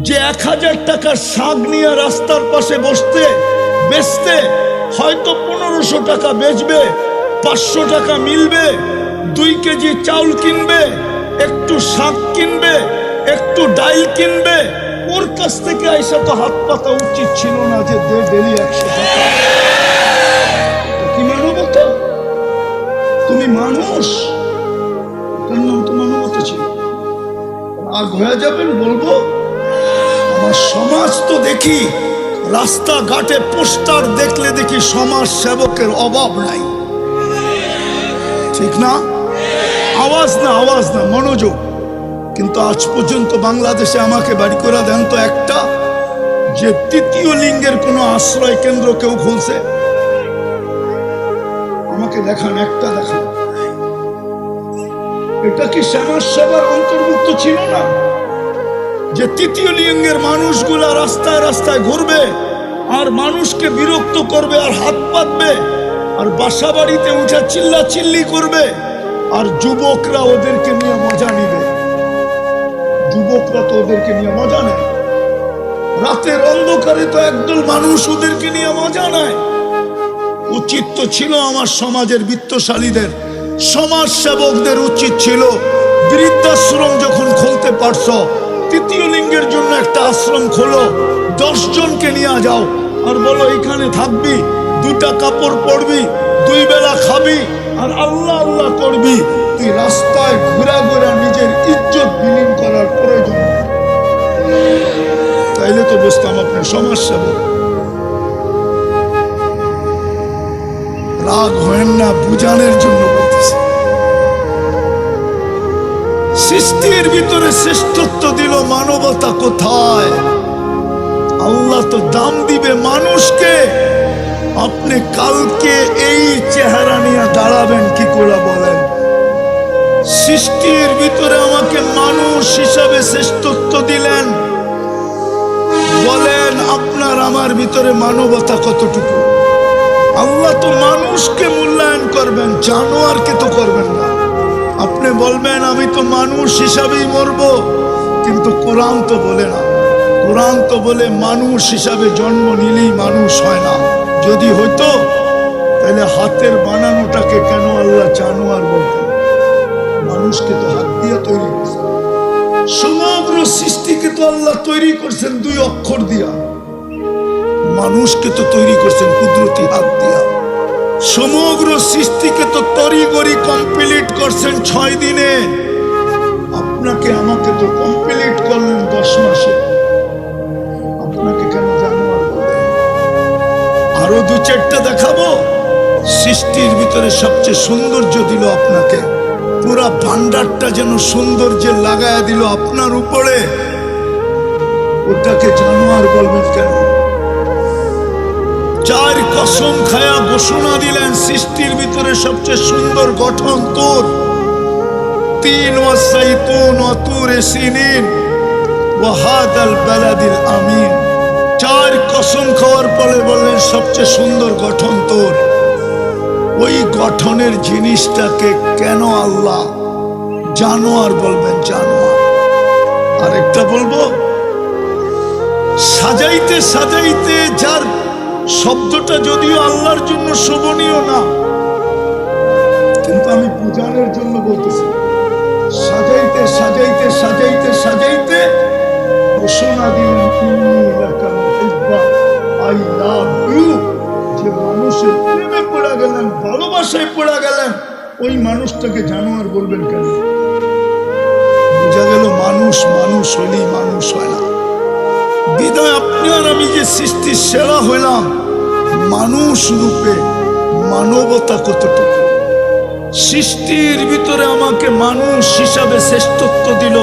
যে 1000 টাকার শাক নিয়ে রাস্তার পাশে বসতে বেচতে হয়তো 1500 টাকা বেচবে, 500 টাকা মিলবে, 2 কেজি চাউল কিনবে, একটু শাক কিনবে, একটু ডাল কিনবে, ওর কাছ থেকে আইসা তো হাত পাতা উচিত ছিল না যে দে ডেলি 100 টাকা। কি মানবতা? তুমি মানুষ, তার নাম তো মানবতা ছিল। আর হয়ে যাবেন বলবো আমার সমাজ তো দেখি রাস্তাঘাটে পোস্টার দেখলে দেখি সমাজ সেবকের অভাব নাই, ঠিক না? আওয়াজ না মনোযোগ। কিন্তু আজ পর্যন্ত বাংলাদেশে আমাকে বাড়ি করে দেন তো একটা যে তৃতীয় লিঙ্গের কোনো আশ্রয় কেন্দ্র কেউ খুলছে? আমাকে দেখান, একটা দেখান। এটা কি সমাজ সেবার অন্তর্ভুক্ত ছিল না যে তৃতীয় লিঙ্গের মানুষগুলা রাস্তায় রাস্তায় ঘুরবে আর মানুষকে বিরক্ত করবে আর হাত পাতবে আর বাসা বাড়িতে উঠে চিল্লা চিল্লি করবে আর যুবকরা ওদেরকে নিয়ে মজা নিবে? যুবকরা তো ওদেরকে নিয়ে মজা নেয়, রাতের অন্ধকারে তো একদল মানুষ ওদেরকে নিয়ে মজা নেয়। উচিত তো ছিল আমার সমাজের বিত্তশালীদের, সমাজ সেবকদের উচিত ছিল বৃদ্ধাশ্রম যখন খুলতে পারছো, তৃতীয় লিঙ্গের জন্য একটা আশ্রম খোলো, 10 জনকে নিয়ে যাও আর বলো এখানে থাকবি, 2টা কাপড় পরবি, 2 বেলা খাবি আর আল্লাহ আল্লাহ করবি। তুই রাস্তায় ঘুরা ঘুরা নিজের ইজ্জত বিলীন করার প্রয়োজন নেই। তাইলে তো বুঝতাম আপনার সমাজ সেবক। রাগ হয় না, বুঝানোর জন্য বলতেছি। সৃষ্টির ভিতরে শ্রেষ্ঠত্ব দিল, মানবতা কোথায়? আল্লাহ তো দাম দিবে মানুষকে। আপনি কালকে এই চেহারা নিয়ে দাঁড়াবেন কি করে বলেন? সৃষ্টির ভিতরে আমাকে মানুষ হিসাবে শ্রেষ্ঠত্ব দিলেন, বলেন আপনার আমার ভিতরে মানবতা কতটুকু? আল্লাহ তো মানুষকে মূল্যায়ন করবেন, জানোয়ারকে তো করবেন না। আপনি বলবেন আমি তো মানুষ হিসাবেই মরব, কিন্তু কোরআন তো বলে না। কোরআন তো বলে মানুষ হিসাবে জন্ম নিলেই মানুষ হয় না। যদি হইতো তাহলে হাতের বানানোটাকে কেন আল্লাহ জানোয়ার বলতেন? মানুষকে তো হাত দিয়ে তৈরি করছেন, সমগ্র সৃষ্টিকে তো আল্লাহ তৈরি করছেন 2 অক্ষর দিয়া। মানুষকে তো তৈরি করছেন কুদরতি হাত দিয়া। সমগ্র সৃষ্টিকে তো তড়িঘড়ি কমপ্লিট করছেন 6 দিনে। আপনাকে আমাকে তো কমপ্লিট করলেন 10 মাসে। আপনাকে কেন জানোয়ার বলেন? আরো 2-4টা দেখাবো। সৃষ্টির ভিতরে সবচেয়ে সৌন্দর্য দিল আপনাকে, পুরা ভান্ডারটা যেন সৌন্দর্যে লাগায়া দিল আপনার উপরে, ওটাকে জানোয়ার বলবেন কেন? 4 কসম খায়া ঘোষণা দিলেন সৃষ্টির ভিতরে সবচেয়ে সুন্দর গঠন তোর। 3 ওয়াসাইতুন ওয়া তুরে সিনিন ওয়া হাদাল বালাদিল আমিন। 4 কসম খাওয়ার পরে বললেন সবচেয়ে সুন্দর গঠন তোর। ওই গঠনের জিনিসটাকে কেন আল্লাহ জানোয়ার বলবেন? জানোয়ার। আরেকটা বলবো, সাজাইতে সাজাইতে যার শব্দটা যদিও আল্লাহর জন্য শোভনীয় না, কিন্তু আমি পূজারের জন্য বলতেছি, সাজাইতে সাজাইতে সাজাইতে সাজাইতে ঘোষণা দিলেন আই লাভ ইউ। যে মানুষের প্রেমে পড়ে গেলেন, ভালোবাসায় পড়ে গেলেন, ওই মানুষটাকে জানোয়ার বলবেন কেন? বোঝা গেল মানুষ মানুষ হইলেই মানুষ হয় না। বিদায় আপনি আর আমি যে সৃষ্টির সেরা হইলাম, মানুষ রূপে মানবতা কতটুকু? সৃষ্টির ভিতরে আমাকে মানুষ হিসাবে শ্রেষ্ঠত্ব দিল,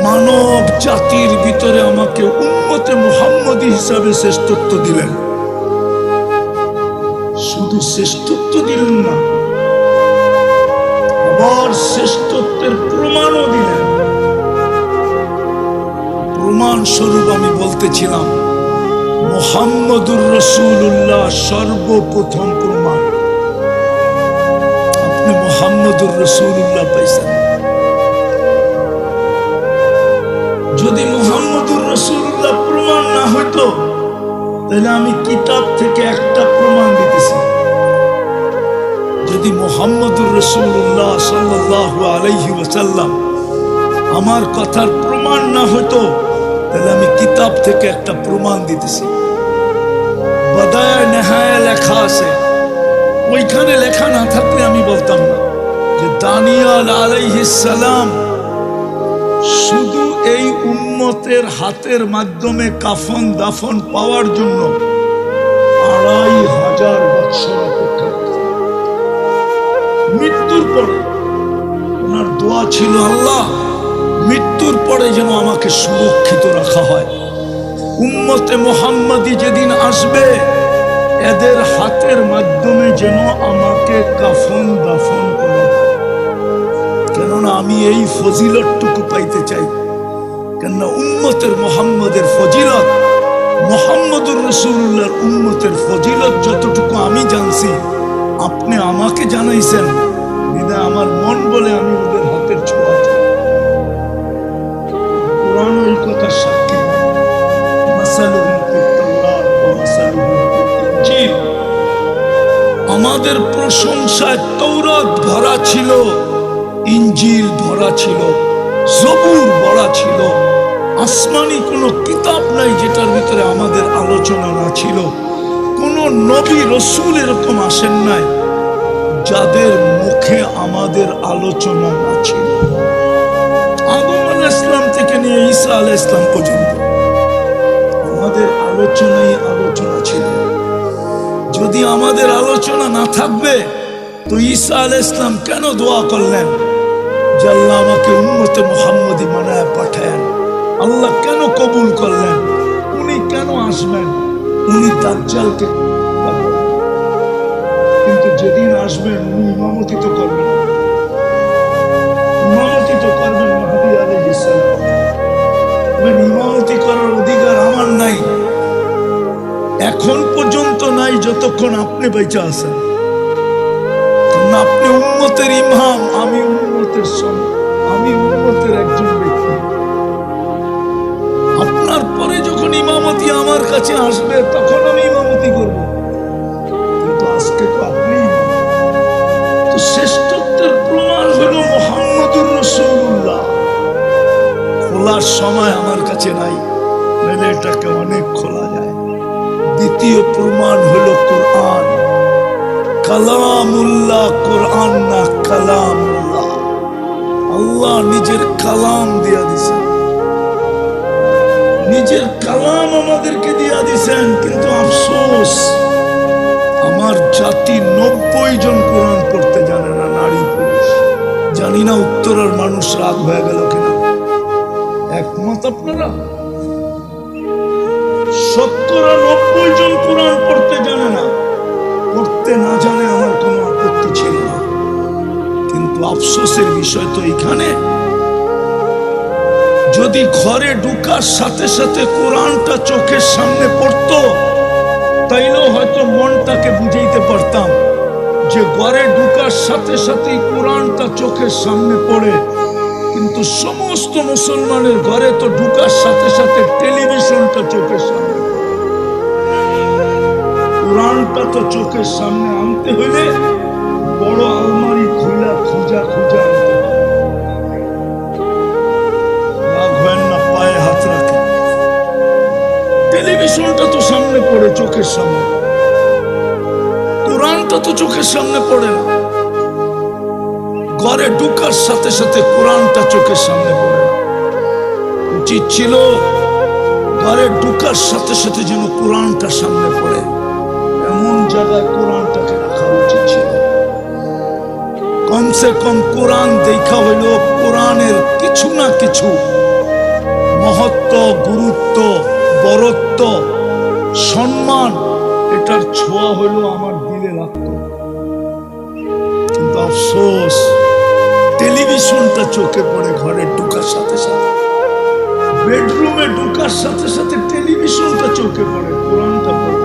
মানব জাতির ভিতরে আমাকে উম্মতে মুহাম্মদী হিসাবে শ্রেষ্ঠত্ব দিলেন। শুধু শ্রেষ্ঠত্ব দিলেন না, আবার শ্রেষ্ঠত্বের প্রমাণও দিলেন। প্রমাণ স্বরূপ আমি বলতেছিলাম মুহাম্মদুর রাসূলুল্লাহ সর্বপ্রথম প্রমাণ। আপনি মুহাম্মদুর রাসূলুল্লাহ পাইছেন। যদি মুহাম্মদুর তাহলে আমি কিতাব থেকে একটা প্রমাণ দিতেছি, যদি মুহাম্মদুর রাসূলুল্লাহ সাল্লাল্লাহু আলাইহি ওয়াসাল্লাম আমার কথার প্রমাণ না হতো, তাহলে আমি কিতাব থেকে একটা প্রমাণ দিতেছি। বাদায়ে নেহায়া লেখা আছে, ওইখানে লেখা না থাকলে আমি বলতাম না যে দানিয়াল আলাইহিস সালাম শুধু এই উম্মতের হাতের মাধ্যমে কাফন দাফন পাওয়ার জন্য ২৫০০ বছর অপেক্ষা করতেন। মৃত্যুর পরে ওনার দোয়া ছিল, আল্লাহ মৃত্যুর পরে যেন আমাকে সুরক্ষিত রাখা হয়। উম্মতে মুহাম্মাদি যেদিন আসবে এদের হাতের মাধ্যমে যেন আমাকে কাফন দাফন করা হয়, কেননা আমি এই ফজিলতটুকু পাইতে চাই। কেননা উম্মতের মুহাম্মাদের ফজিলত, মুহাম্মদুর রাসূলুল্লাহর উম্মতের ফজিলত যতটুকু আমি জানছি, আপনি আমাকে জানাইছেন, বিধায় আমার মন বলে আমি ওদের হাতের ছোঁয়া চাই। কোরআন ওই কথা সাক্ষী, মাসালুহুম ফিত তাওরাত ওয়া মাসালুহুম ফিল ইনজিল। আমাদের প্রশংসায় তৌরাত ভরা ছিল, ইনজিল ভরা ছিল, জবুর ভরা ছিল। আসমানি কোনো কিতাব নাই যেটার ভিতরে আমাদের আলোচনা না ছিল। কোন নবী রসুল এরকম আসেন নাই যাদের মুখে আমাদের আলোচনা না ছিল। আদম আলাইহিস সালাম থেকে নিয়ে ঈসা আলাইহিস সালাম পর্যন্ত আমাদের আলোচনা ছিল। যদি আমাদের আলোচনা না থাকবে তো ঈসা আলাইহিস সালাম কেন দোয়া করলেন যে আল্লাহ আমাকে উম্মতে মুহাম্মদী বানায় পাঠান? আল্লাহ কেন কবুল করলেন? উনি কেন আসবেন? উনি দাজ্জালকে, কিন্তু যেদিন আসবেন উনি ইমামতি তো করবেন, ইমামতি তো করবেন মাহদী আলাইহিস সালাম। ইমামতি করার অধিকার আমার নাই, এখন পর্যন্ত নাই, যতক্ষণ আপনি বেঁচে আছেন। আপনি উম্মতের ইমাম, আমি উম্মতের একজন ব্যক্তি। আপনার পরে যখন ইমামতি আমার কাছে আসবে তখন আমি ইমামতি করব, কিন্তু আজকে তো আপনি। তো শ্রেষ্ঠত্বের প্রমাণ হলো মুহাম্মদুর রাসূলুল্লাহ। খোলার সময় আমার কাছে নাই, নাহলে এটাকে অনেক খোলা যায়। দ্বিতীয় প্রমাণ হলো কোরআন, কালামুল্লাহ। কোরআন না কালামুল্লাহ, আল্লাহ নিজের কালাম দিয়া দিছেন, নিজের কালাম আমাদেরকে দিয়া দিছেন। কিন্তু আফসোস, আমার জাতি ৯০ জন কোরআন পড়তে জানে না, নারী পুরুষ। জানি না উত্তরের মানুষ রাগ হয়ে গেল কিনা, একমত আপনারা? ৯০ জন কোরআন পড়তে জানে না। পড়তে না জানে আমার কোনো আপত্তি ছিল না, কিন্তু আফসোসের বিষয় তো এখানে, যদি ঘরে ঢুকার সাথে সাথে কোরআনটা চোখের সামনে পড়তো, তাইলেও হয়তো মনটাকে বুঝাইতে পারতাম যে ঘরে ঢুকার সাথে সাথেই কোরআনটা চোখের সামনে পড়ে। কিন্তু সমস্ত মুসলমানের ঘরে তো ঢুকার সাথে সাথে টেলিভিশনটা চোখের সামনে পড়ে। কোরআনটা তো চোখের সামনে আনতে হইলে বড় আলমারি খোঁজা আনতে হয়। পায়ে হাত রাখে, টেলিভিশনটা তো সামনে পড়ে চোখের সামনে, কোরআনটা তো চোখের সামনে পড়ে না। ঘরে ঢুকার সাথে সাথে কোরআনটা চোখের সামনে পড়ে না। উচিত ছিল ঘরে ঢুকার সাথে সাথে যেন কোরআনটা সামনে পড়ে, এমন জায়গায় কোরআনটাকে রাখা উচিত ছিল। কমসে কম কোরআন দেখা হইল কোরআনের কিছু না কিছু মহত্ব, গুরুত্ব, বরত্ব, সম্মান, এটার ছোঁয়া হইল আমার দিলে লাগতো। কিন্তু আফসোস, টেলিভিশনটা চোখে পড়ে ঘরে ঢুকার সাথে সাথে, বেডরুমে ঢুকার সাথে সাথে টেলিভিশনটা চোখে পড়ে, কোরআনটা পড়ে।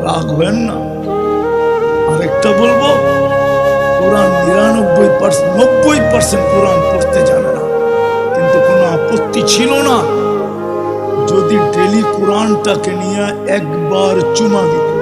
রাখবেন না। আরেকটা বলবো, কোরআন ৯০% কোরআন পড়তে জানে না, কিন্তু কোনো আপত্তি ছিল না যদি ডেলি কোরআন লোকটাকে নিয়ে একবার চুমা দিত।